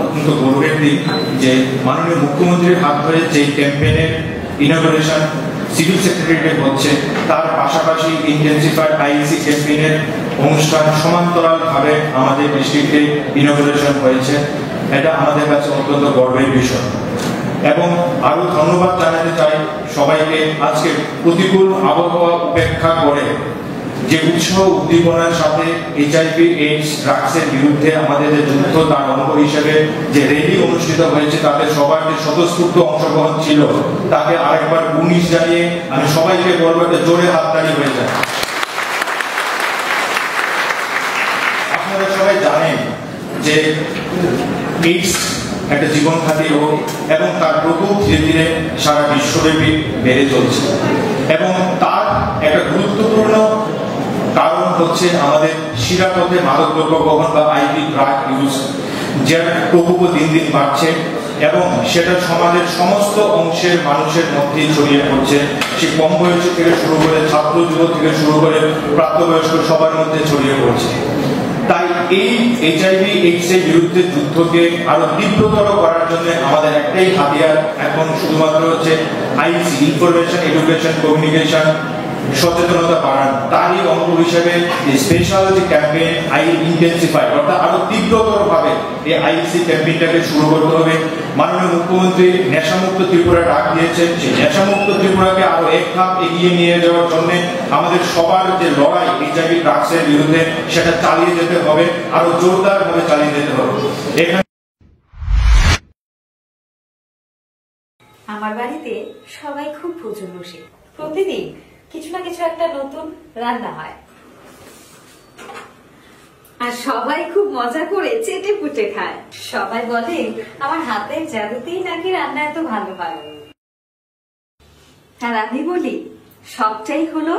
অত্যন্ত গর্বের দিক যে মাননীয় মুখ্যমন্ত্রীর হাত ধরে যে ক্যাম্পেইনের ইনগরেশন সিভিল সেক্রেটারিয়েটে হচ্ছে, তার পাশাপাশি ইন্টেন্সিফাইড আইইসি ক্যাম্পেইনের অনুষ্ঠান সমান্তরালভাবে আমাদের ডিস্ট্রিক্টে ইনগরেশন হয়েছে। এটা আমাদের কাছে অত্যন্ত গর্বের বিষয়। এবং আরো ধন্যবাদ জানাতে চাই সবাইকে, আজকে প্রতিকূল আবহাওয়া উপেক্ষা করে যে উৎসাহ উদ্দীপনার সাথে HIV AIDS ড্রাগসের বিরুদ্ধে আমাদের যে যুদ্ধ, তার অঙ্গ হিসেবে যে র্যালি অনুষ্ঠিত হয়েছে, তাদের সবার যে স্বতঃস্ফূর্ত অংশগ্রহণ ছিল, তাকে আরেকবার গুণিশ জানিয়ে আমি সবাইকে বলবো যে জোরে হাততালি হয়ে যায়। আপনারা সবাই জানেন যে এইডস একটা জীবনঘাতী রোগ এবং তার প্রকোপ ধীরে ধীরে সারা বিশ্বব্যাপী বেড়ে চলছে, এবং তার একটা গুরুত্বপূর্ণ কারণ হচ্ছে আমাদের শিরাপথে মাদকদ্রব্য গ্রহণ বা IV ড্রাগ ইউজ, যার প্রকোপ দিন দিন বাড়ছে এবং সেটা সমাজের সমস্ত অংশের মানুষের মধ্যে ছড়িয়ে পড়ছে। সে কম বয়সী থেকে শুরু করে ছাত্র যুব থেকে শুরু করে প্রাপ্তবয়স্ক সবার মধ্যে ছড়িয়ে পড়ছে। তাই এই HIV AIDS এর বিরুদ্ধে যুদ্ধকে আরো তীব্রতর করার জন্য আমাদের একটাই হাতিয়ার এখন শুধুমাত্র হচ্ছে IEC, ইনফরমেশন এডুকেশন কমিউনিকেশন, সচেতনতা বাড়ান। তারই অঙ্গ হিসেবে স্পেশাল যে ক্যাম্পেইন ইন্টেন্সিফাই, অর্থাৎ আরো তীব্রতর ভাবে এই IEC ক্যাম্পেইনটাকে শুরু করতে হবে। মাননীয় মুখ্যমন্ত্রী নেশামুক্ত ত্রিপুরা ডাক দিয়েছেন, সেই নেশামুক্ত ত্রিপুরাকে আরো এক ধাপ এগিয়ে নিয়ে যাওয়ার জন্য আমাদের সবার যে লড়াই HIV ড্রাগসের বিরুদ্ধে, সেটা চালিয়ে যেতে হবে, আরো জোরদার ভাবে চালিয়ে যেতে হবে। এখানে আমার বাড়িতে সবাই খুব প্রচুর বসে, প্রতিদিন কিছু না কিছু একটা নতুন রান্না হয়, আর সবাই খুব মজা করে চেটে পুটে খায়। সবাই বলে আমার হাতের জাদুতেই নাকি রান্না এত ভালো হয়। আর আমি বলি সবটাই হলো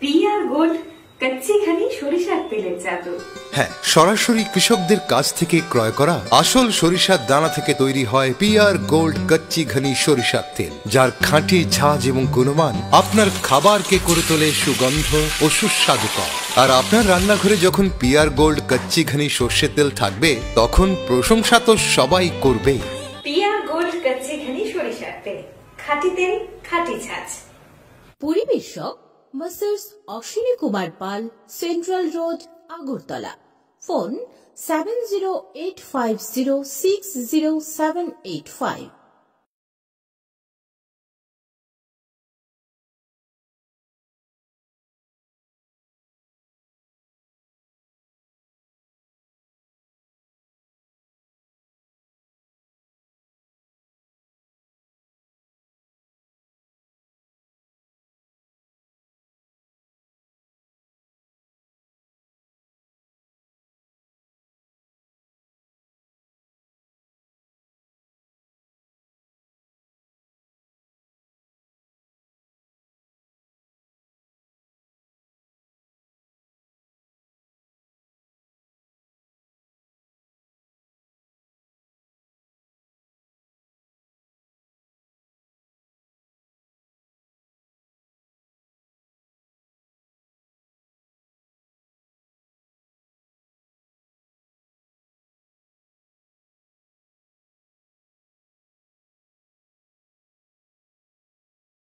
PR গোল্ড কচ্চি ঘানি সরিষার তেলের জাদু। হ্যাঁ, সরাসরি কৃষকদের কাছ থেকে ক্রয় করা আসল সরিষার দানা থেকে তৈরি হয় PR গোল্ড কচ্চি ঘানি সরিষার তেল, যার খাঁটি ঝাঁজ এবং গুণমান আপনার খাবারকে করে তোলে সুগন্ধ ও সুস্বাদুকর। আর আপনার রান্নাঘরে যখন PR গোল্ড কচ্চি ঘানি সর্ষের তেল থাকবে, তখন প্রশংসা তো সবাই করবে। PR গোল্ড কচ্চি ঘানি সরিষার তেল, খাঁটি তেল, খাঁটি ঝাঁজ। পরিবেশক Messrs Ashwini Kumar Pal, central road, Agartala. Phone 7085060785।